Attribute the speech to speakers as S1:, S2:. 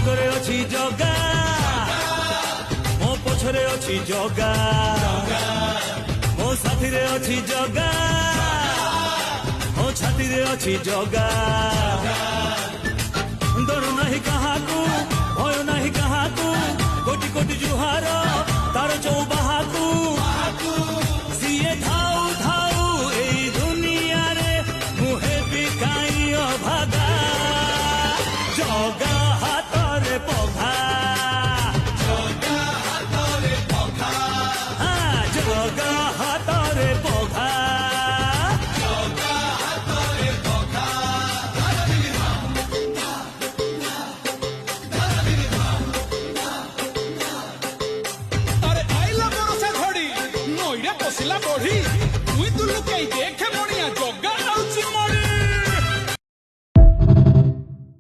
S1: ଆଗରେ ଅଛି ଜଗା, ମୋ ପଛରେ ଅଛି ଜଗା, ମୋ ସାଥିରେ ଅଛି ଜଗା, ମୋ ଛାତିରେ ଅଛି ଜଗା। ଡର ନାହିଁ କାହାକୁ, ଭୟ ନାହିଁ କାହାକୁ, କୋଟି କୋଟି ଜୁହାର ତାର ଚଉବାହାକୁ। ସିଏ ଥାଉ ଥାଉ ଏଇ ଦୁନିଆରେ, ମୁଁ ହେବି କାଇଁ ଅଭାଗା। ଜଗା ହାତରେ ପଘା, ଜଗା ହାତରେ ପଘା, ଜଗା ହାତରେ ପଘା, ଜଗା ହାତରେ ପଘା।
S2: আরে আইলা বড় সে ঘড়ি নইরে বসিলা বড়ি তুই তো লুকাই দেখ